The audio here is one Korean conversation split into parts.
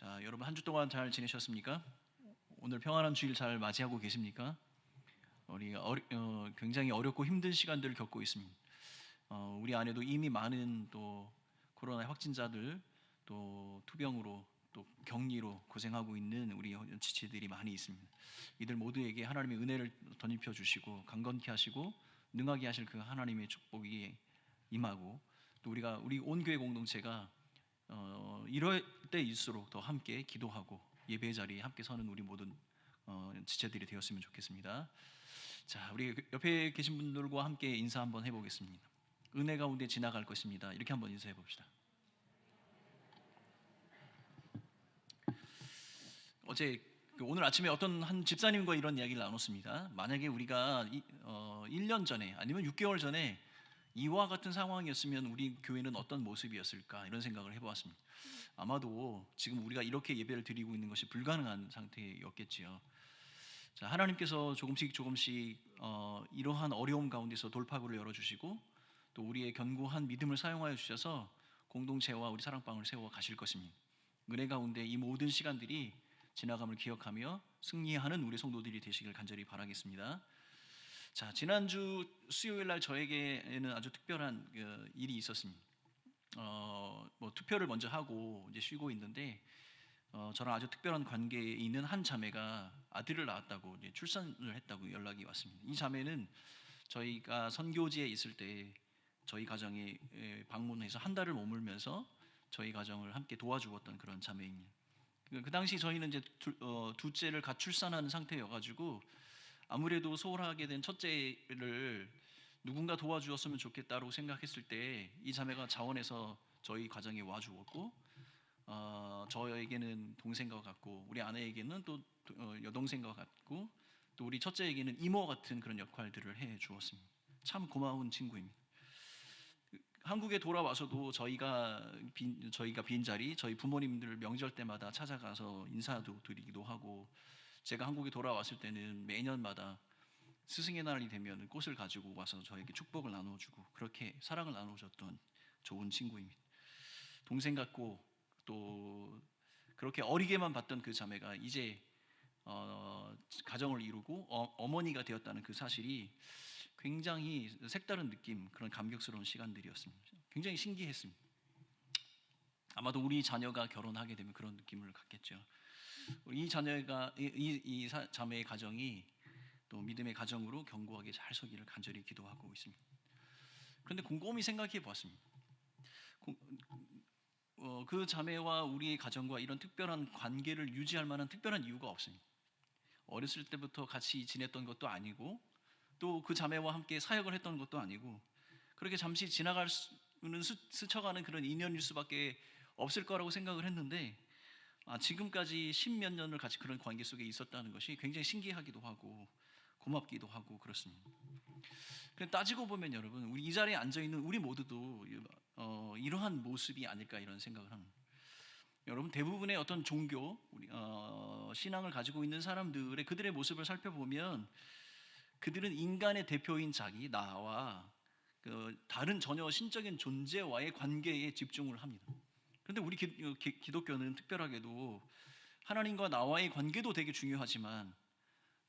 자, 여러분 한 주 동안 잘 지내셨습니까? 오늘 평안한 주일 잘 맞이하고 계십니까? 우리가 굉장히 어렵고 힘든 시간들을 겪고 있습니다. 우리 안에도 이미 많은 또 코로나 확진자들, 또 투병으로, 또 격리로 고생하고 있는 우리 지체들이 많이 있습니다. 이들 모두에게 하나님의 은혜를 덧입혀 주시고 강건케 하시고 능하게 하실 그 하나님의 축복이 임하고, 또 우리 온 교회 공동체가 이럴 때일수록 더 함께 기도하고 예배 자리에 함께 서는 우리 모든 지체들이 되었으면 좋겠습니다. 자, 우리 옆에 계신 분들과 함께 인사 한번 해보겠습니다. 은혜 가운데 지나갈 것입니다. 이렇게 한번 인사해 봅시다. 오늘 아침에 어떤 한 집사님과 이런 이야기를 나눴습니다. 만약에 우리가 1년 전에 아니면 6개월 전에 이와 같은 상황이었으면 우리 교회는 어떤 모습이었을까, 이런 생각을 해보았습니다. 아마도 지금 우리가 이렇게 예배를 드리고 있는 것이 불가능한 상태였겠지요. 자, 하나님께서 조금씩 이러한 어려움 가운데서 돌파구를 열어주시고, 또 우리의 견고한 믿음을 사용하여 주셔서 공동체와 우리 사랑방을 세워 가실 것입니다. 은혜 가운데 이 모든 시간들이 지나감을 기억하며 승리하는 우리 성도들이 되시길 간절히 바라겠습니다. 자, 지난주 수요일 날 저에게는 아주 특별한 일이 있었습니다. 투표를 먼저 하고 이제 쉬고 있는데, 저랑 아주 특별한 관계에 있는 한 자매가 아들을 낳았다고, 이제 출산을 했다고 연락이 왔습니다. 이 자매는 저희가 선교지에 있을 때 저희 가정에 방문해서 한 달을 머물면서 저희 가정을 함께 도와주었던 그런 자매입니다. 그 당시 저희는 이제 둘째를 갓 출산한 상태여가지고 아무래도 소홀하게 된 첫째를 누군가 도와주었으면 좋겠다고 생각했을 때 이 자매가 자원해서 저희 가정에 와주었고, 저에게는 동생과 같고, 우리 아내에게는 또 여동생과 같고, 또 우리 첫째에게는 이모 같은 그런 역할들을 해 주었습니다. 참 고마운 친구입니다. 한국에 돌아와서도 저희가 빈자리, 저희 부모님들 명절 때마다 찾아가서 인사도 드리기도 하고, 제가 한국에 돌아왔을 때는 매년마다 스승의 날이 되면 꽃을 가지고 와서 저에게 축복을 나눠주고, 그렇게 사랑을 나눠줬던 좋은 친구입니다. 동생 같고, 또 그렇게 어리게만 봤던 그 자매가 이제 가정을 이루고 어머니가 되었다는 그 사실이 굉장히 색다른 느낌, 그런 감격스러운 시간들이었습니다. 굉장히 신기했습니다. 아마도 우리 자녀가 결혼하게 되면 그런 느낌을 갖겠죠. 이 자매의 가정이 또 믿음의 가정으로 견고하게 잘 서기를 간절히 기도하고 있습니다. 그런데 곰곰이 생각해 보았습니다. 그 자매와 우리의 가정과 이런 특별한 관계를 유지할 만한 특별한 이유가 없습니다. 어렸을 때부터 같이 지냈던 것도 아니고, 또 그 자매와 함께 사역을 했던 것도 아니고, 그렇게 잠시 스쳐가는 그런 인연일 수밖에 없을 거라고 생각을 했는데, 지금까지 10몇 년을 같이 그런 관계 속에 있었다는 것이 굉장히 신기하기도 하고 고맙기도 하고 그렇습니다. 따지고 보면 여러분, 우리 이 자리에 앉아 있는 우리 모두도 이러한 모습이 아닐까, 이런 생각을 합니다. 여러분, 대부분의 어떤 종교, 신앙을 가지고 있는 사람들의 그들의 모습을 살펴보면, 그들은 인간의 대표인 나와 다른 전혀 신적인 존재와의 관계에 집중을 합니다. 그런데 우리 기독교는 특별하게도 하나님과 나와의 관계도 되게 중요하지만,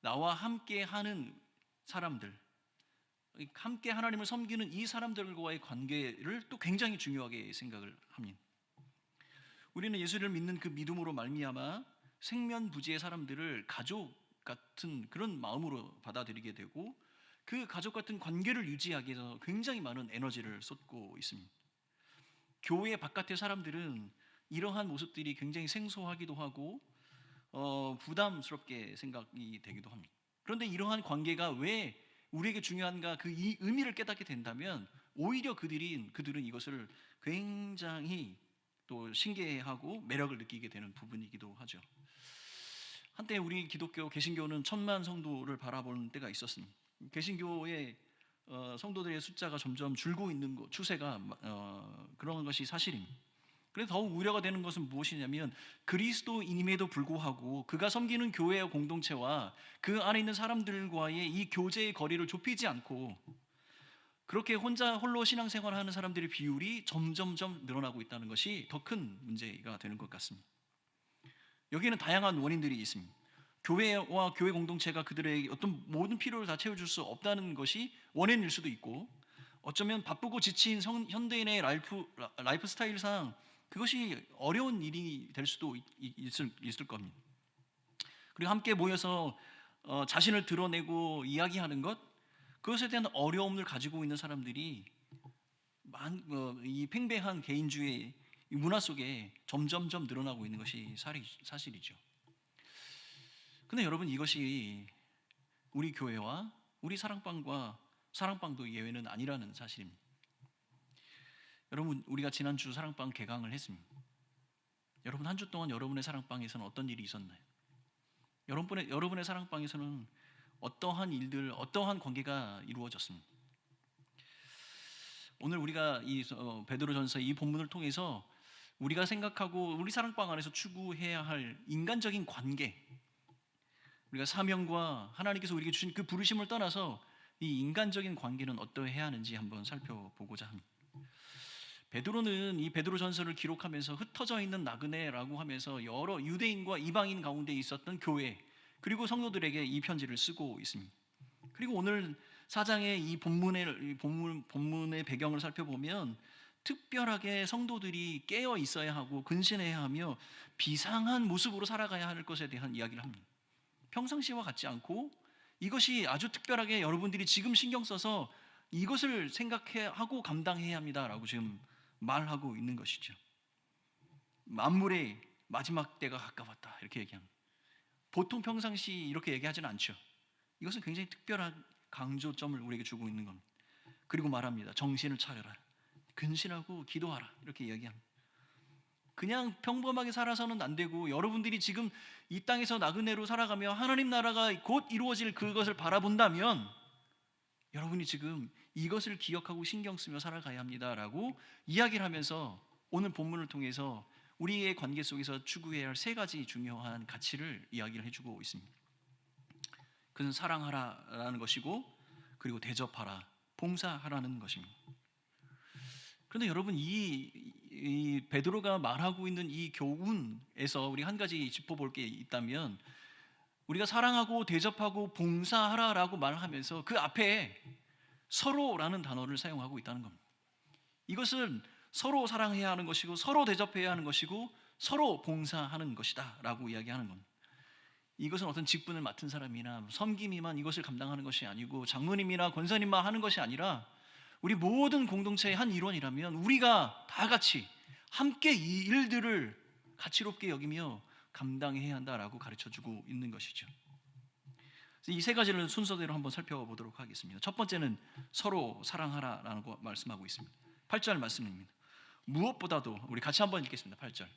나와 함께 하는 사람들, 함께 하나님을 섬기는 이 사람들과의 관계를 또 굉장히 중요하게 생각을 합니다. 우리는 예수를 믿는 그 믿음으로 말미암아 생면부지의 사람들을 가족 같은 그런 마음으로 받아들이게 되고, 그 가족 같은 관계를 유지하기 위해서 굉장히 많은 에너지를 쏟고 있습니다. 교회 바깥의 사람들은 이러한 모습들이 굉장히 생소하기도 하고 부담스럽게 생각이 되기도 합니다. 그런데 이러한 관계가 왜 우리에게 중요한가, 이 의미를 깨닫게 된다면 오히려 그들은 이것을 굉장히 또 신기해하고 매력을 느끼게 되는 부분이기도 하죠. 한때 우리 기독교 개신교는 1000만 성도를 바라보는 때가 있었습니다. 개신교의 성도들의 숫자가 점점 줄고 있는 추세가 그런 것이 사실입니다. 그래서 더욱 우려가 되는 것은 무엇이냐면, 그리스도인임에도 불구하고 그가 섬기는 교회의 공동체와 그 안에 있는 사람들과의 이 교제의 거리를 좁히지 않고, 그렇게 홀로 신앙생활을 하는 사람들의 비율이 점점점 늘어나고 있다는 것이 더 큰 문제가 되는 것 같습니다. 여기에는 다양한 원인들이 있습니다. 교회와 교회 공동체가 그들에게 어떤 모든 필요를 다 채워줄 수 없다는 것이 원인일 수도 있고, 어쩌면 바쁘고 지친 현대인의 라이프 스타일상 그것이 어려운 일이 될 수도 있을 겁니다. 그리고 함께 모여서 자신을 드러내고 이야기하는 것, 그것에 대한 어려움을 가지고 있는 사람들이 이 팽배한 개인주의 문화 속에 점점점 늘어나고 있는 것이 사실이죠. 근데 여러분, 이것이 우리 교회와 우리 사랑방과 사랑방도 예외는 아니라는 사실입니다. 여러분, 우리가 지난주 사랑방 개강을 했습니다. 여러분, 한 주 동안 여러분의 사랑방에서는 어떤 일이 있었나요? 여러분의 사랑방에서는 어떠한 일들, 어떠한 관계가 이루어졌습니다. 오늘 우리가 이 베드로전서 이 본문을 통해서 우리가 생각하고 우리 사랑방 안에서 추구해야 할 인간적인 관계, 우리가 사명과 하나님께서 우리에게 주신 그 부르심을 떠나서 이 인간적인 관계는 어떠해야 하는지 한번 살펴보고자 합니다. 베드로는 이 베드로전서를 기록하면서 흩어져 있는 나그네라고 하면서 여러 유대인과 이방인 가운데 있었던 교회, 그리고 성도들에게 이 편지를 쓰고 있습니다. 그리고 오늘 4장의 이 본문의 배경을 살펴보면 특별하게 성도들이 깨어 있어야 하고 근신해야 하며 비상한 모습으로 살아가야 할 것에 대한 이야기를 합니다. 평상시와 같지 않고 이것이 아주 특별하게 여러분들이 지금 신경 써서 이것을 생각하고 감당해야 합니다라고 지금 말하고 있는 것이죠. 만물의 마지막 때가 가까웠다, 이렇게 얘기합니다. 보통 평상시 이렇게 얘기하지는 않죠. 이것은 굉장히 특별한 강조점을 우리에게 주고 있는 겁니다. 그리고 말합니다. 정신을 차려라, 근신하고 기도하라, 이렇게 이야기합니다. 그냥 평범하게 살아서는 안 되고, 여러분들이 지금 이 땅에서 나그네로 살아가며 하나님 나라가 곧 이루어질 그것을 바라본다면 여러분이 지금 이것을 기억하고 신경 쓰며 살아가야 합니다라고 이야기를 하면서 오늘 본문을 통해서 우리의 관계 속에서 추구해야 할 3가지 중요한 가치를 이야기를 해주고 있습니다. 그것은 사랑하라라는 것이고, 그리고 대접하라, 봉사하라는 것입니다. 그런데 여러분, 이 베드로가 말하고 있는 이 교훈에서 우리 한 가지 짚어볼 게 있다면, 우리가 사랑하고 대접하고 봉사하라라고 말하면서 그 앞에 서로라는 단어를 사용하고 있다는 겁니다. 이것은 서로 사랑해야 하는 것이고, 서로 대접해야 하는 것이고, 서로 봉사하는 것이다 라고 이야기하는 겁니다. 이것은 어떤 직분을 맡은 사람이나 섬김이만 이것을 감당하는 것이 아니고, 장로님이나 권사님만 하는 것이 아니라 우리 모든 공동체의 한 일원이라면 우리가 다 같이 함께 이 일들을 가치롭게 여기며 감당해야 한다라고 가르쳐주고 있는 것이죠. 이 3가지를 순서대로 한번 살펴보도록 하겠습니다. 첫 번째는 서로 사랑하라라는 거 말씀하고 있습니다. 8절 말씀입니다. 무엇보다도, 우리 같이 한번 읽겠습니다. 8절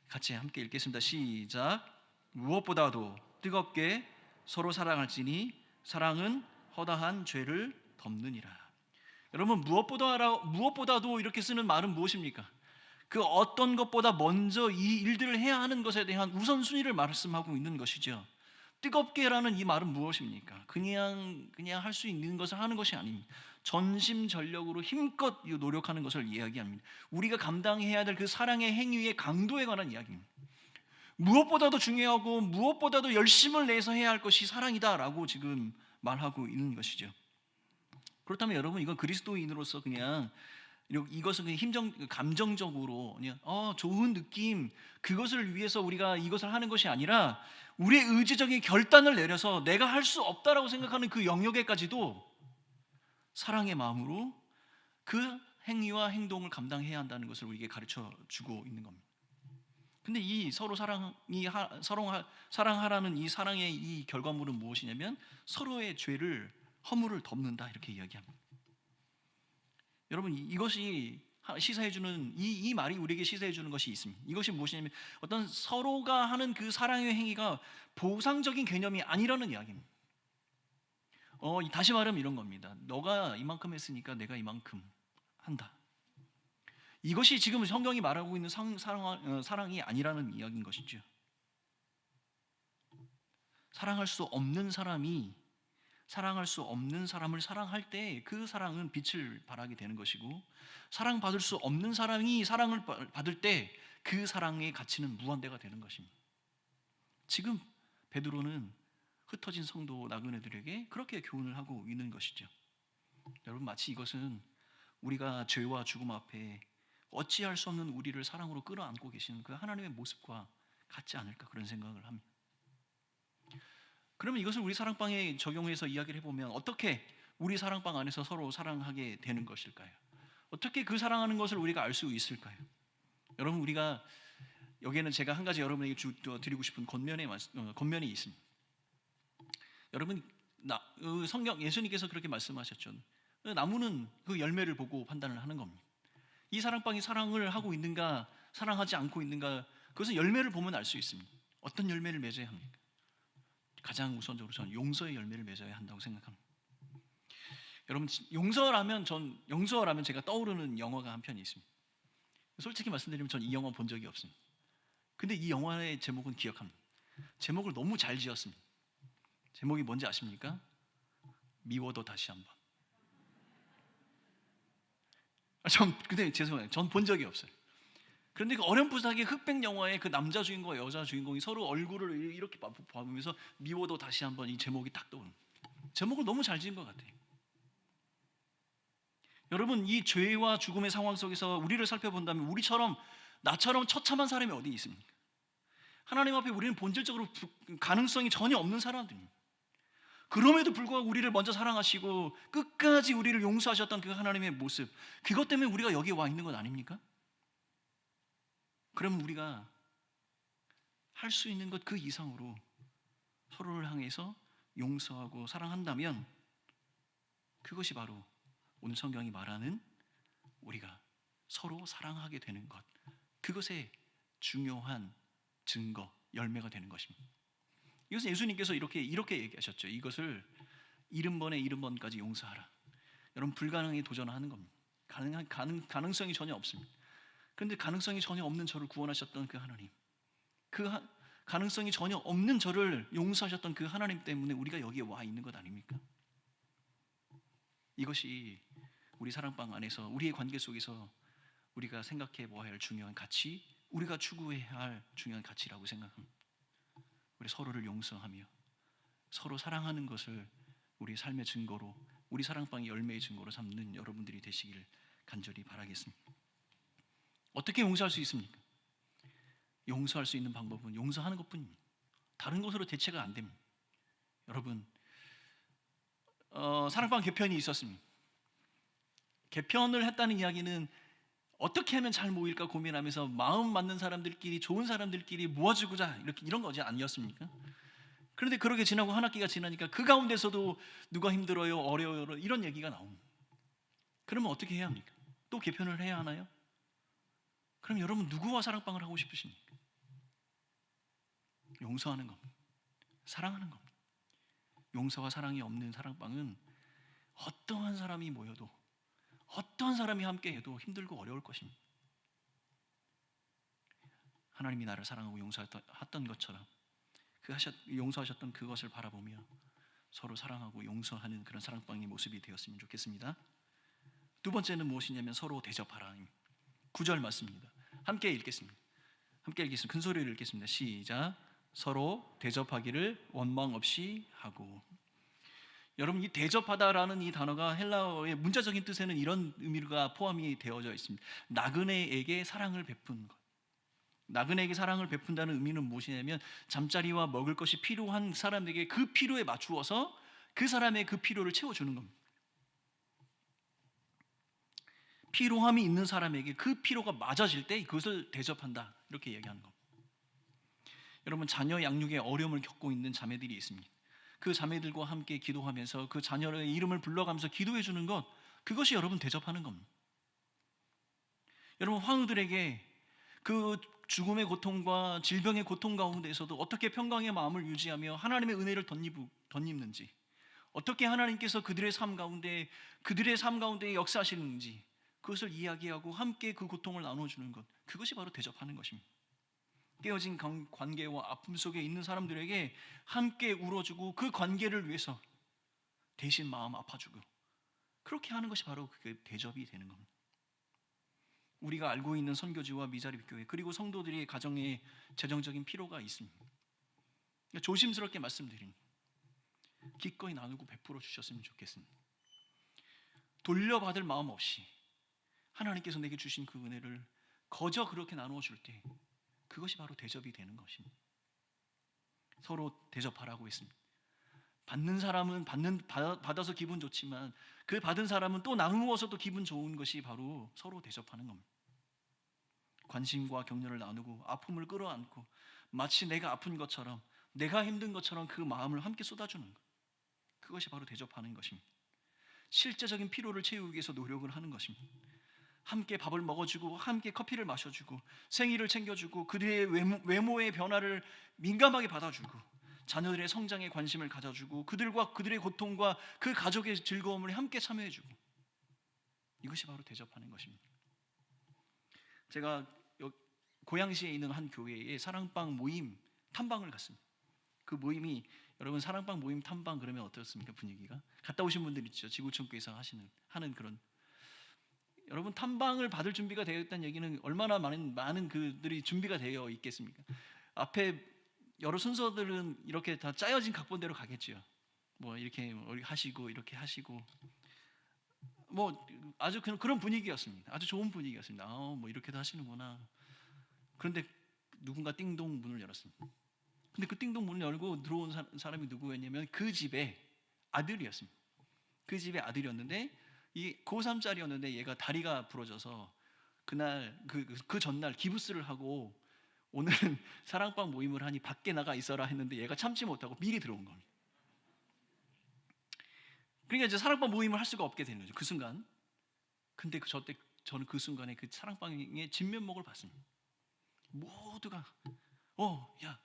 같이 함께 읽겠습니다. 시작. 무엇보다도 뜨겁게 서로 사랑할지니 사랑은 허다한 죄를 덮느니라. 여러분, 무엇보다도 이렇게 쓰는 말은 무엇입니까? 그 어떤 것보다 먼저 이 일들을 해야 하는 것에 대한 우선순위를 말씀하고 있는 것이죠. 뜨겁게라는 이 말은 무엇입니까? 그냥 할 수 있는 것을 하는 것이 아닙니다. 전심전력으로 힘껏 노력하는 것을 이야기합니다. 우리가 감당해야 될 그 사랑의 행위의 강도에 관한 이야기입니다. 무엇보다도 중요하고 무엇보다도 열심을 내서 해야 할 것이 사랑이다라고 지금 말하고 있는 것이죠. 그렇다면 여러분, 이건 그리스도인으로서 그냥 이것은 그냥 감정적으로 그냥 좋은 느낌, 그것을 위해서 우리가 이것을 하는 것이 아니라 우리의 의지적인 결단을 내려서 내가 할 수 없다라고 생각하는 그 영역에까지도 사랑의 마음으로 그 행위와 행동을 감당해야 한다는 것을 우리에게 가르쳐 주고 있는 겁니다. 근데 이 서로 사랑하라는 이 사랑의 이 결과물은 무엇이냐면 서로의 죄를, 허물을 덮는다, 이렇게 이야기합니다. 여러분, 이것이 시사해주는 이 말이 우리에게 시사해주는 것이 있습니다. 이것이 무엇이냐면 어떤 서로가 하는 그 사랑의 행위가 보상적인 개념이 아니라는 이야기입니다. 다시 말하면 이런 겁니다. 너가 이만큼 했으니까 내가 이만큼 한다. 이것이 지금 성경이 말하고 있는 사랑이 아니라는 이야기인 것이죠. 사랑할 수 없는 사람이 사랑할 수 없는 사람을 사랑할 때 그 사랑은 빛을 발하게 되는 것이고, 사랑받을 수 없는 사람이 사랑을 받을 때 그 사랑의 가치는 무한대가 되는 것입니다. 지금 베드로는 흩어진 성도 나그네들에게 그렇게 교훈을 하고 있는 것이죠. 여러분, 마치 이것은 우리가 죄와 죽음 앞에 어찌할 수 없는 우리를 사랑으로 끌어안고 계시는 그 하나님의 모습과 같지 않을까, 그런 생각을 합니다. 그러면 이것을 우리 사랑방에 적용해서 이야기를 해보면 어떻게 우리 사랑방 안에서 서로 사랑하게 되는 것일까요? 어떻게 그 사랑하는 것을 우리가 알 수 있을까요? 여러분, 우리가 여기에는 제가 한 가지 여러분에게 드리고 싶은 권면이 있습니다. 여러분, 성경 예수님께서 그렇게 말씀하셨죠. 나무는 그 열매를 보고 판단을 하는 겁니다. 이 사랑방이 사랑을 하고 있는가, 사랑하지 않고 있는가, 그것은 열매를 보면 알 수 있습니다. 어떤 열매를 맺어야 합니까? 가장 우선적으로 저는 용서의 열매를 맺어야 한다고 생각합니다. 여러분, 용서라면 제가 떠오르는 영화가 한 편이 있습니다. 솔직히 말씀드리면 전 이 영화 본 적이 없습니다. 근데 이 영화의 제목은 기억합니다. 제목을 너무 잘 지었습니다. 제목이 뭔지 아십니까? 미워도 다시 한번. 근데 죄송해요. 전 본 적이 없어요. 그런데 그 어렴풋하게 흑백 영화의 그 남자 주인공과 여자 주인공이 서로 얼굴을 이렇게 봐보면서 미워도 다시 한번, 이 제목이 딱 떠오릅니다. 제목을 너무 잘 지은 것 같아요. 여러분, 이 죄와 죽음의 상황 속에서 우리를 살펴본다면 우리처럼, 나처럼 처참한 사람이 어디 있습니까? 하나님 앞에 우리는 본질적으로 가능성이 전혀 없는 사람들입니다. 그럼에도 불구하고 우리를 먼저 사랑하시고 끝까지 우리를 용서하셨던 그 하나님의 모습, 그것 때문에 우리가 여기에 와 있는 것 아닙니까? 그러면 우리가 할 수 있는 것 그 이상으로 서로를 향해서 용서하고 사랑한다면 그것이 바로 오늘 성경이 말하는 우리가 서로 사랑하게 되는 것, 그것의 중요한 증거, 열매가 되는 것입니다. 이것은 예수님께서 이렇게 얘기하셨죠. 이것을 70번에 70번까지 용서하라. 여러분, 불가능에 도전하는 겁니다. 가능성이 전혀 없습니다. 그런데 가능성이 전혀 없는 저를 구원하셨던 그 하나님, 가능성이 전혀 없는 저를 용서하셨던 그 하나님 때문에 우리가 여기에 와 있는 것 아닙니까? 이것이 우리 사랑방 안에서, 우리의 관계 속에서 우리가 생각해 보아야 할 중요한 가치, 우리가 추구해야 할 중요한 가치라고 생각합니다. 우리 서로를 용서하며 서로 사랑하는 것을 우리 삶의 증거로, 우리 사랑방의 열매의 증거로 삼는 여러분들이 되시기를 간절히 바라겠습니다. 어떻게 용서할 수 있습니까? 용서할 수 있는 방법은 용서하는 것뿐입니다. 다른 것으로 대체가 안 됩니다. 여러분, 사랑방 개편이 있었습니다. 개편을 했다는 이야기는 어떻게 하면 잘 모일까 고민하면서 마음 맞는 사람들끼리, 좋은 사람들끼리 모아주고자, 이런 거지 아니었습니까? 그런데 그렇게 지나고 한 학기가 지나니까 그 가운데서도 누가 힘들어요, 어려워요, 이런 얘기가 나옵니다. 그러면 어떻게 해야 합니까? 또 개편을 해야 하나요? 그럼 여러분, 누구와 사랑방을 하고 싶으십니까? 용서하는 겁니다. 사랑하는 겁니다. 용서와 사랑이 없는 사랑방은 어떠한 사람이 모여도, 어떠한 사람이 함께해도 힘들고 어려울 것입니다. 하나님이 나를 사랑하고 용서했던 것처럼 용서하셨던 그것을 바라보며 서로 사랑하고 용서하는 그런 사랑방의 모습이 되었으면 좋겠습니다. 두 번째는 무엇이냐면 서로 대접하라. 9절 맞습니다. 함께 읽겠습니다. 큰 소리로 읽겠습니다. 시작. 서로 대접하기를 원망 없이 하고. 여러분, 이 대접하다라는 이 단어가 헬라어의 문자적인 뜻에는 이런 의미가 포함이 되어져 있습니다. 나그네에게 사랑을 베푸는 것. 나그네에게 사랑을 베푼다는 의미는 무엇이냐면 잠자리와 먹을 것이 필요한 사람에게 그 필요에 맞추어서 그 사람의 그 필요를 채워주는 겁니다. 필요함이 있는 사람에게 그 필요가 맞아질 때 그것을 대접한다, 이렇게 얘기하는 겁니다. 여러분, 자녀 양육에 어려움을 겪고 있는 자매들이 있습니다. 그 자매들과 함께 기도하면서 그 자녀의 이름을 불러가면서 기도해 주는 것, 그것이 여러분 대접하는 겁니다. 여러분, 환우들에게 그 죽음의 고통과 질병의 고통 가운데에서도 어떻게 평강의 마음을 유지하며 하나님의 은혜를 덧입는지, 어떻게 하나님께서 그들의 삶 가운데 역사하시는지, 그것을 이야기하고 함께 그 고통을 나눠주는 것, 그것이 바로 대접하는 것입니다. 깨어진 관계와 아픔 속에 있는 사람들에게 함께 울어주고 그 관계를 위해서 대신 마음 아파주고, 그렇게 하는 것이 바로 그 대접이 되는 겁니다. 우리가 알고 있는 선교지와 미자립 교회, 그리고 성도들이 가정에 재정적인 필요가 있습니다. 조심스럽게 말씀드립니다. 기꺼이 나누고 베풀어 주셨으면 좋겠습니다. 돌려받을 마음 없이 하나님께서 내게 주신 그 은혜를 거저 그렇게 나누어 줄 때 그것이 바로 대접이 되는 것입니다. 서로 대접하라고 했습니다. 받는 사람은 받아서 기분 좋지만 그 받은 사람은 또 나누어서 또 기분 좋은 것이 바로 서로 대접하는 겁니다. 관심과 격려를 나누고 아픔을 끌어안고 마치 내가 아픈 것처럼 내가 힘든 것처럼 그 마음을 함께 쏟아주는 것, 그것이 바로 대접하는 것입니다. 실제적인 필요를 채우기 위해서 노력을 하는 것입니다. 함께 밥을 먹어주고 함께 커피를 마셔주고 생일을 챙겨주고 그들의 외모의 변화를 민감하게 받아주고 자녀들의 성장에 관심을 가져주고 그들의 고통과 그 가족의 즐거움을 함께 참여해주고, 이것이 바로 대접하는 것입니다. 제가 고양시에 있는 한 교회에 사랑방 모임 탐방을 갔습니다. 그 모임이, 여러분 사랑방 모임 탐방 그러면 어떻습니까? 분위기가 갔다 오신 분들 있죠. 지구촌교회에서 하는 그런, 여러분 탐방을 받을 준비가 되어 있다는 얘기는 얼마나 많은 그들이 준비가 되어 있겠습니까? 앞에 여러 순서들은 이렇게 다 짜여진 각본대로 가겠지요. 뭐 이렇게 하시고 이렇게 하시고 뭐 아주 그런 분위기였습니다. 아주 좋은 분위기였습니다. 뭐 이렇게도 하시는구나. 그런데 누군가 띵동 문을 열었습니다. 근데 그 띵동 문을 열고 들어온 사람이 누구였냐면 그 집의 아들이었습니다. 그 집의 아들이었는데 이 고3짜리였는데 얘가 다리가 부러져서 그날 그 전날 기부스를 하고 오늘은 사랑방 모임을 하니 밖에 나가 있어라 했는데 얘가 참지 못하고 미리 들어온 겁니다. 그러니까 이제 사랑방 모임을 할 수가 없게 되는 거죠. 그 순간. 근데 저는 그 순간에 그 사랑방의 진면목을 봤습니다. 모두가 야,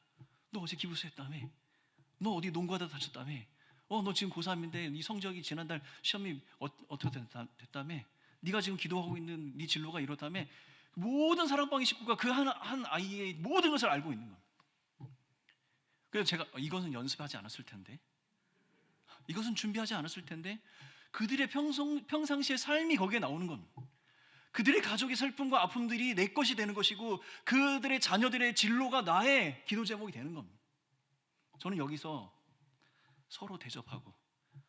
너 어제 기부스 했다며? 너 어디 농구하다 다쳤다며? 너 지금 고3인데 네 성적이 지난달 시험이 어떻게 됐다며? 네가 지금 기도하고 있는 네 진로가 이렇다며? 모든 사랑방의 식구가 그 한 아이의 모든 것을 알고 있는 겁니다. 그래서 제가 이것은 연습하지 않았을 텐데, 이것은 준비하지 않았을 텐데, 그들의 평상시의 삶이 거기에 나오는 겁니다. 그들의 가족의 슬픔과 아픔들이 내 것이 되는 것이고 그들의 자녀들의 진로가 나의 기도 제목이 되는 겁니다. 저는 여기서 서로 대접하고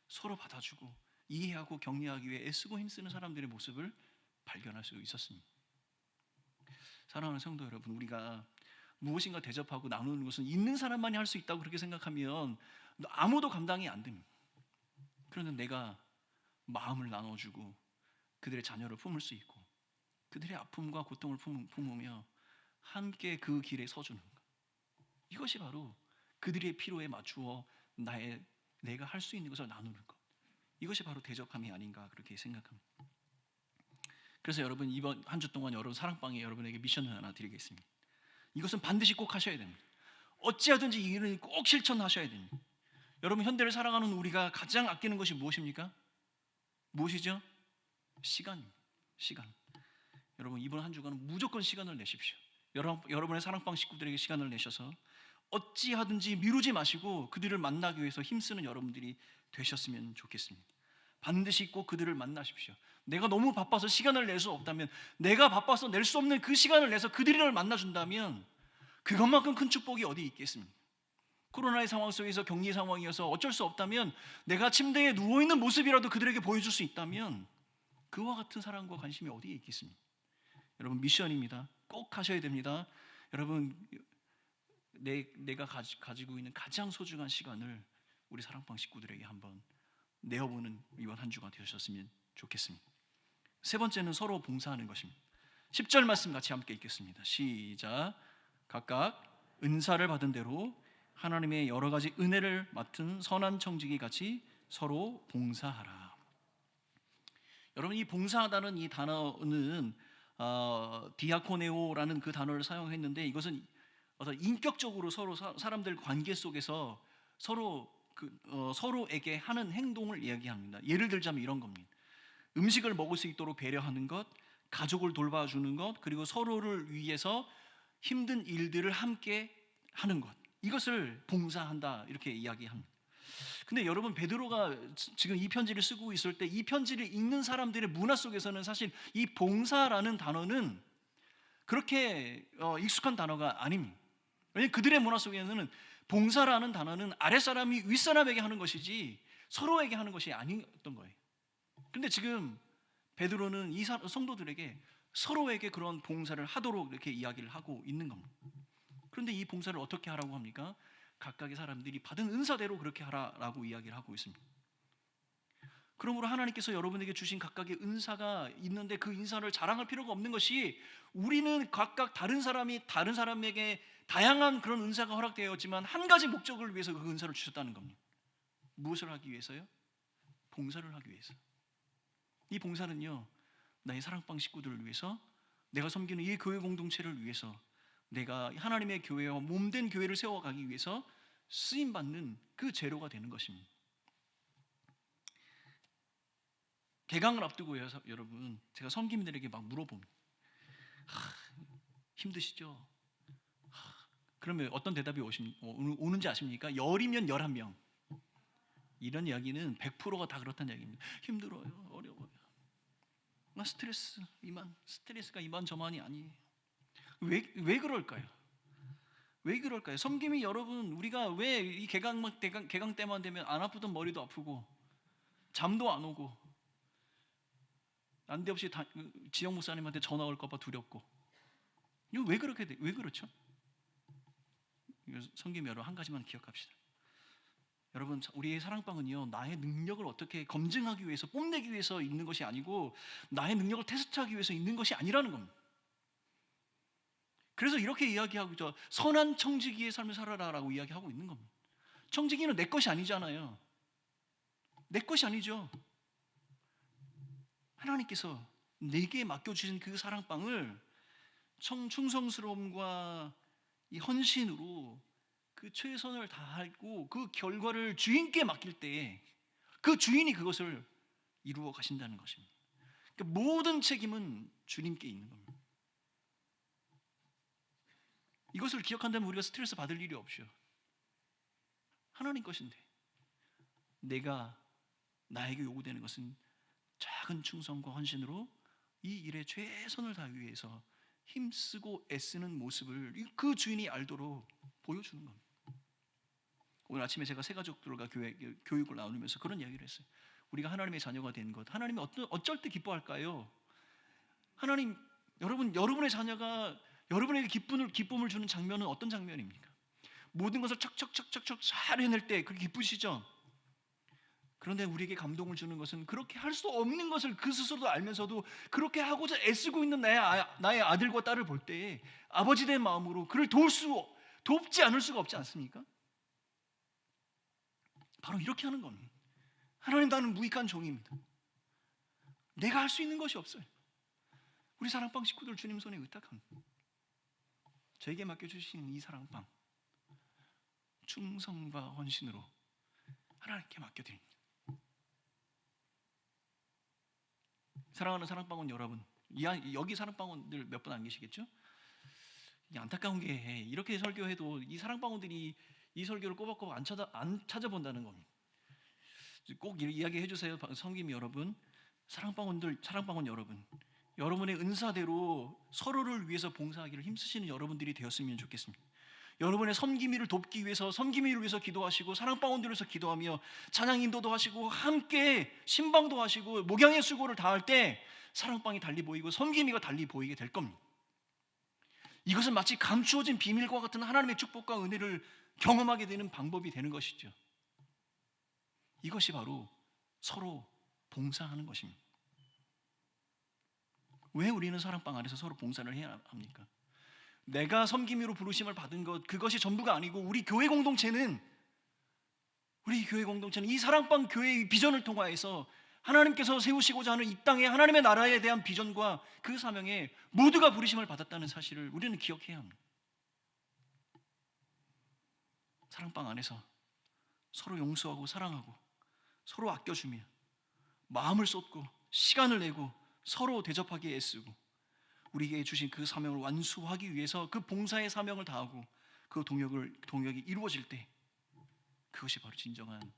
서로 받아주고 이해하고 격려하기 위해 애쓰고 힘쓰는 사람들의 모습을 발견할 수 있었습니다. 사랑하는 성도 여러분, 우리가 무엇인가 대접하고 나누는 것은 있는 사람만이 할 수 있다고 그렇게 생각하면 아무도 감당이 안 됩니다. 그런데 내가 마음을 나눠주고 그들의 자녀를 품을 수 있고 그들의 아픔과 고통을 품으며 함께 그 길에 서주는 것, 이것이 바로 그들의 필요에 맞추어 내가 할 수 있는 것을 나누는 것, 이것이 바로 대접함이 아닌가 그렇게 생각합니다. 그래서 여러분, 이번 한 주 동안 여러분 사랑방에 여러분에게 미션을 하나 드리겠습니다. 이것은 반드시 꼭 하셔야 됩니다. 어찌하든지 이 일은 꼭 실천하셔야 됩니다. 여러분, 현대를 살아가는 우리가 가장 아끼는 것이 무엇입니까? 무엇이죠? 시간입니다. 시간. 여러분, 이번 한 주간은 무조건 시간을 내십시오. 여러분의 사랑방 식구들에게 시간을 내셔서 어찌하든지 미루지 마시고 그들을 만나기 위해서 힘쓰는 여러분들이 되셨으면 좋겠습니다. 반드시 꼭 그들을 만나십시오. 내가 너무 바빠서 시간을 낼 수 없다면, 내가 바빠서 낼 수 없는 그 시간을 내서 그들을 만나준다면 그것만큼 큰 축복이 어디 있겠습니까? 코로나의 상황 속에서 격리 상황이어서 어쩔 수 없다면 내가 침대에 누워있는 모습이라도 그들에게 보여줄 수 있다면 그와 같은 사랑과 관심이 어디에 있겠습니까? 여러분, 미션입니다. 꼭 하셔야 됩니다. 여러분, 내가 가지고 있는 가장 소중한 시간을 우리 사랑방 식구들에게 한번 내어보는 이번 한 주가 되셨으면 좋겠습니다. 세 번째는 서로 봉사하는 것입니다. 10절 말씀 같이 함께 읽겠습니다. 시작. 각각 은사를 받은 대로 하나님의 여러 가지 은혜를 맡은 선한 청지기 같이 서로 봉사하라. 여러분, 이 봉사하다는 이 단어는 디아코네오라는 그 단어를 사용했는데, 이것은 어떤 인격적으로 서로 사람들 관계 속에서 서로에게 하는 행동을 이야기합니다. 예를 들자면 이런 겁니다. 음식을 먹을 수 있도록 배려하는 것, 가족을 돌봐주는 것, 그리고 서로를 위해서 힘든 일들을 함께 하는 것, 이것을 봉사한다 이렇게 이야기합니다. 근데 여러분, 베드로가 지금 이 편지를 쓰고 있을 때 이 편지를 읽는 사람들의 문화 속에서는 사실 이 봉사라는 단어는 그렇게 익숙한 단어가 아닙니다. 왜냐하면 그들의 문화 속에서는 봉사라는 단어는 아랫사람이 윗사람에게 하는 것이지 서로에게 하는 것이 아니었던 거예요. 그런데 지금 베드로는 이 성도들에게 서로에게 그런 봉사를 하도록 이렇게 이야기를 하고 있는 겁니다. 그런데 이 봉사를 어떻게 하라고 합니까? 각각의 사람들이 받은 은사대로 그렇게 하라라고 이야기를 하고 있습니다. 그러므로 하나님께서 여러분에게 주신 각각의 은사가 있는데 그 은사를 자랑할 필요가 없는 것이, 우리는 각각 다른 사람에게 다양한 그런 은사가 허락되었지만 한 가지 목적을 위해서 그 은사를 주셨다는 겁니다. 무엇을 하기 위해서요? 봉사를 하기 위해서. 이 봉사는요, 나의 사랑방 식구들을 위해서, 내가 섬기는 이 교회 공동체를 위해서, 내가 하나님의 교회와 몸된 교회를 세워가기 위해서 쓰임받는 그 재료가 되는 것입니다. 개강을 앞두고요, 여러분, 제가 섬김들에게 막 물어봅니다. 힘드시죠? 그러면 어떤 대답이 오는지 아십니까? 열이면 11명. 이런 이야기는 100%가 다 그렇다는 이야기입니다. 힘들어요, 어려워요. 나 스트레스가 이만저만이 아니에요. 왜 그럴까요? 왜 그럴까요? 섬김이, 여러분, 우리가 왜 이 개강 때만 되면 안 아프던 머리도 아프고 잠도 안 오고 난데없이 지영 목사님한테 전화 올까봐 두렵고, 이거 왜 그렇게 돼? 왜 그렇죠? 섬김 여러분, 한 가지만 기억합시다. 여러분, 우리의 사랑방은요, 나의 능력을 어떻게 검증하기 위해서, 뽐내기 위해서 있는 것이 아니고 나의 능력을 테스트하기 위해서 있는 것이 아니라는 겁니다. 그래서 이렇게 이야기하고 있죠. 선한 청지기의 삶을 살아라라고 이야기하고 있는 겁니다. 청지기는 내 것이 아니잖아요. 내 것이 아니죠. 하나님께서 내게 맡겨주신 그 사랑방을 충성스러움과 이 헌신으로 그 최선을 다하고 그 결과를 주인께 맡길 때에 그 주인이 그것을 이루어 가신다는 것입니다. 그러니까 모든 책임은 주님께 있는 겁니다. 이것을 기억한다면 우리가 스트레스 받을 일이 없죠. 하나님 것인데 나에게 요구되는 것은 작은 충성과 헌신으로 이 일에 최선을 다하기 위해서 힘쓰고 애쓰는 모습을 그 주인이 알도록 보여주는 겁니다. 오늘 아침에 제가 새 가족들과 교육을 나누면서 그런 이야기를 했어요. 우리가 하나님의 자녀가 된 것, 하나님이 어쩔 때 기뻐할까요? 하나님, 여러분의 자녀가 여러분에게 기쁨을 주는 장면은 어떤 장면입니까? 모든 것을 척척척척척 잘 해낼 때 그렇게 기쁘시죠? 그런데 우리에게 감동을 주는 것은 그렇게 할 수 없는 것을 그 스스로도 알면서도 그렇게 하고자 애쓰고 있는 나의 아들과 딸을 볼 때에 아버지 된 마음으로 그를 돕지 않을 수가 없지 않습니까? 바로 이렇게 하는 겁니다. 하나님, 나는 무익한 종입니다. 내가 할 수 있는 것이 없어요. 우리 사랑방 식구들 주님 손에 의탁합니다. 저에게 맡겨주신 이 사랑방, 충성과 헌신으로 하나님께 맡겨드립니다. 사랑하는 사랑방원 여러분, 여기 사랑방원들 몇 분 안 계시겠죠? 안타까운 게 이렇게 설교해도 이 사랑방원들이 이 설교를 꼬박꼬박 안 찾아본다는 겁니다. 꼭 이야기해 주세요, 성김 여러분. 사랑방원 여러분, 여러분의 은사대로 서로를 위해서 봉사하기를 힘쓰시는 여러분들이 되었으면 좋겠습니다. 여러분의 섬김이를 돕기 위해서, 섬김이를 위해서 기도하시고, 사랑방원들을 위해서 기도하며 찬양 인도도 하시고 함께 신방도 하시고 목양의 수고를 다할 때 사랑방이 달리 보이고 섬김이가 달리 보이게 될 겁니다. 이것은 마치 감추어진 비밀과 같은 하나님의 축복과 은혜를 경험하게 되는 방법이 되는 것이죠. 이것이 바로 서로 봉사하는 것입니다. 왜 우리는 사랑방 안에서 서로 봉사를 해야 합니까? 내가 섬김이로 부르심을 받은 것, 그것이 전부가 아니고 우리 교회 공동체는 이 사랑방 교회의 비전을 통하여서 하나님께서 세우시고자 하는 이 땅에 하나님의 나라에 대한 비전과 그 사명에 모두가 부르심을 받았다는 사실을 우리는 기억해야 합니다. 사랑방 안에서 서로 용서하고 사랑하고 서로 아껴주며 마음을 쏟고 시간을 내고 서로 대접하기에 애쓰고 우리에게 주신 그 사명을 완수하기 위해서 그 봉사의 사명을 다하고 그 동역이 이루어질 때 그것이 바로 진정한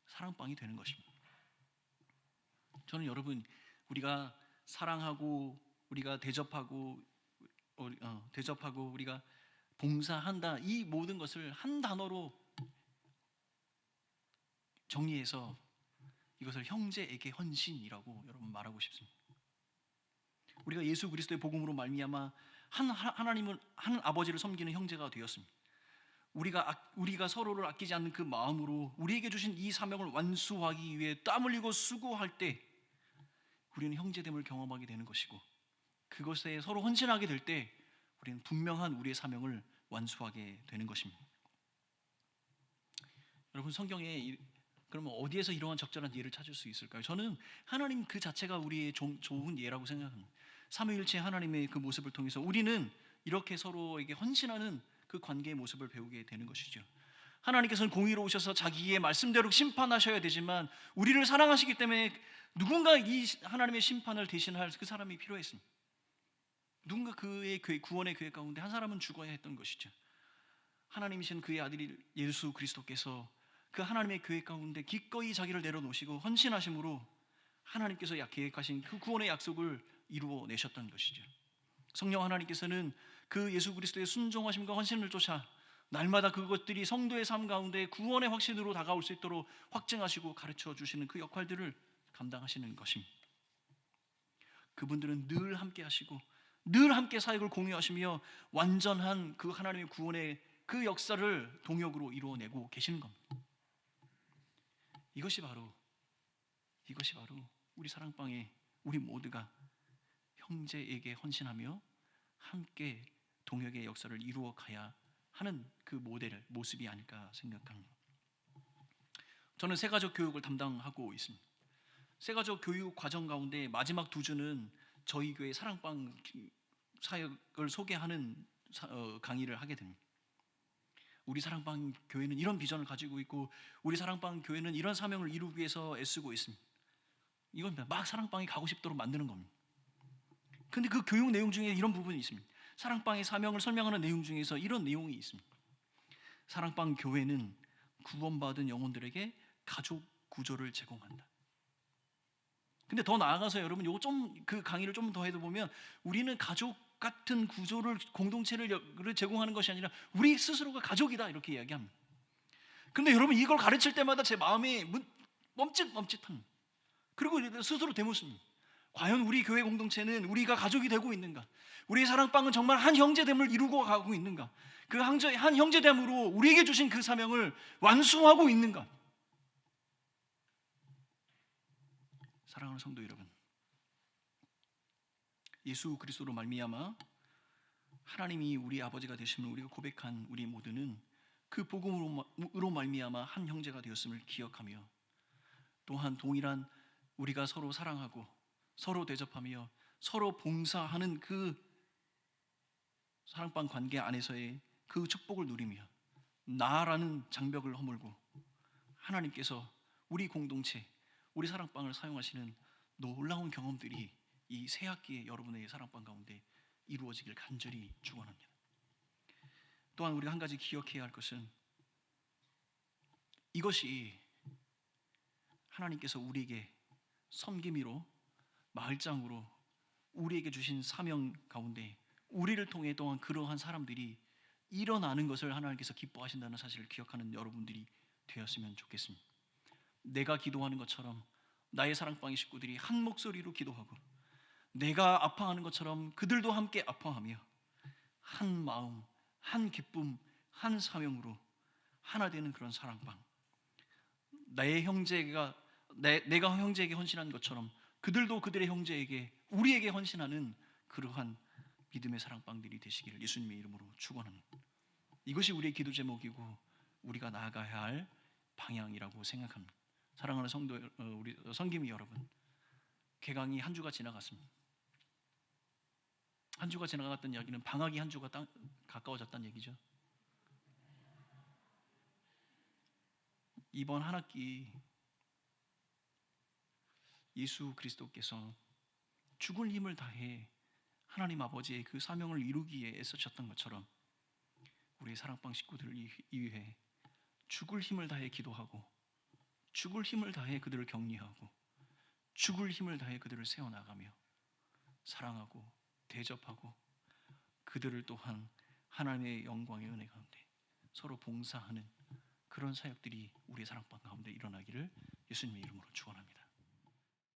사랑방이 되는 것입니다. 저는 여러분, 우리가 사랑하고 우리가 대접하고 우리가 봉사한다, 이 모든 것을 한 단어로 정리해서 이것을 형제에게 헌신이라고 여러분 말하고 싶습니다. 우리가 예수 그리스도의 복음으로 말미암아 하나님을, 한 아버지를 섬기는 형제가 되었습니다. 우리가 서로를 아끼지 않는 그 마음으로 우리에게 주신 이 사명을 완수하기 위해 땀 흘리고 수고할 때 우리는 형제됨을 경험하게 되는 것이고, 그것에 서로 헌신하게 될 때 우리는 분명한 우리의 사명을 완수하게 되는 것입니다. 여러분, 성경에 그러면 어디에서 이러한 적절한 예를 찾을 수 있을까요? 저는 하나님 그 자체가 우리의 좋은 예라고 생각합니다. 삼위일체 하나님의 그 모습을 통해서 우리는 이렇게 서로에게 헌신하는 그 관계의 모습을 배우게 되는 것이죠. 하나님께서는 공의로우셔서 자기의 말씀대로 심판하셔야 되지만 우리를 사랑하시기 때문에 누군가 이 하나님의 심판을 대신할 그 사람이 필요했습니다. 누군가 그의 구원의 계획 가운데 한 사람은 죽어야 했던 것이죠. 하나님이신 그의 아들 예수 그리스도께서 그 하나님의 계획 가운데 기꺼이 자기를 내려놓으시고 헌신하심으로 하나님께서 계획하신 그 구원의 약속을 이루어내셨던 것이죠. 성령 하나님께서는 그 예수 그리스도의 순종하심과 헌신을 쫓아 날마다 그것들이 성도의 삶 가운데 구원의 확신으로 다가올 수 있도록 확증하시고 가르쳐 주시는 그 역할들을 감당하시는 것입니다. 그분들은 늘 함께 하시고 늘 함께 사역을 공유하시며 완전한 그 하나님의 구원의 그 역사를 동역으로 이루어내고 계시는 겁니다. 이것이 바로 우리 사랑방에 우리 모두가 형제에게 헌신하며 함께 동역의 역사를 이루어 가야 하는 그 모습이 아닐까 생각합니다. 저는 새가족 교육을 담당하고 있습니다. 새가족 교육 과정 가운데 마지막 2주는 저희 교회 사랑방 사역을 소개하는 강의를 하게 됩니다. 우리 사랑방 교회는 이런 비전을 가지고 있고 우리 사랑방 교회는 이런 사명을 이루기 위해서 애쓰고 있습니다. 이건 막 사랑방에 가고 싶도록 만드는 겁니다. 근데 그 교육 내용 중에 이런 부분이 있습니다. 사랑방의 사명을 설명하는 내용 중에서 이런 내용이 있습니다. 사랑방 교회는 구원받은 영혼들에게 가족 구조를 제공한다. 근데 더 나아가서 여러분 요거 그 강의를 좀 더 해도 보면 우리는 가족 같은 구조를, 공동체를 제공하는 것이 아니라 우리 스스로가 가족이다 이렇게 이야기합니다. 근데 여러분 이걸 가르칠 때마다 제 마음이 멈칫멈칫합니다. 그리고 스스로 되묻습니다. 과연 우리 교회 공동체는 우리가 가족이 되고 있는가? 우리 사랑방은 정말 한 형제됨을 이루고 가고 있는가? 그 한 형제됨으로 우리에게 주신 그 사명을 완수하고 있는가? 사랑하는 성도 여러분, 예수 그리스도로 말미암아 하나님이 우리 아버지가 되심을 우리가 고백한 우리 모두는 그 복음으로 말미암아 한 형제가 되었음을 기억하며, 또한 동일한 우리가 서로 사랑하고 서로 대접하며 서로 봉사하는 그 사랑방 관계 안에서의 그 축복을 누리며 나라는 장벽을 허물고 하나님께서 우리 공동체, 우리 사랑방을 사용하시는 놀라운 경험들이 이 새 학기에 여러분의 사랑방 가운데 이루어지길 간절히 축원합니다. 또한 우리가 한 가지 기억해야 할 것은 이것이 하나님께서 우리에게 섬김이로 마을장으로 우리에게 주신 사명 가운데 우리를 통해 또한 그러한 사람들이 일어나는 것을 하나님께서 기뻐하신다는 사실을 기억하는 여러분들이 되었으면 좋겠습니다. 내가 기도하는 것처럼 나의 사랑방의 식구들이 한 목소리로 기도하고 내가 아파하는 것처럼 그들도 함께 아파하며 한 마음, 한 기쁨, 한 사명으로 하나 되는 그런 사랑방, 내가 형제에게 헌신한 것처럼 그들도 그들의 형제에게, 우리에게 헌신하는 그러한 믿음의 사랑방들이 되시기를 예수님의 이름으로 축원합니다. 이것이 우리의 기도 제목이고 우리가 나아가야 할 방향이라고 생각합니다. 사랑하는 성도, 우리 성김이 여러분, 개강이 한 주가 지나갔습니다. 한 주가 지나갔던 이야기는 방학이 한 주가 가까워졌다는 얘기죠. 이번 한 학기 예수 그리스도께서 죽을 힘을 다해 하나님 아버지의 그 사명을 이루기에 애쓰셨던 것처럼 우리 사랑방 식구들을 위해 죽을 힘을 다해 기도하고 죽을 힘을 다해 그들을 격려하고 죽을 힘을 다해 그들을 세워나가며 사랑하고 대접하고 그들을 또한 하나님의 영광의 은혜 가운데 서로 봉사하는 그런 사역들이 우리의 사랑방 가운데 일어나기를 예수님의 이름으로 축원합니다.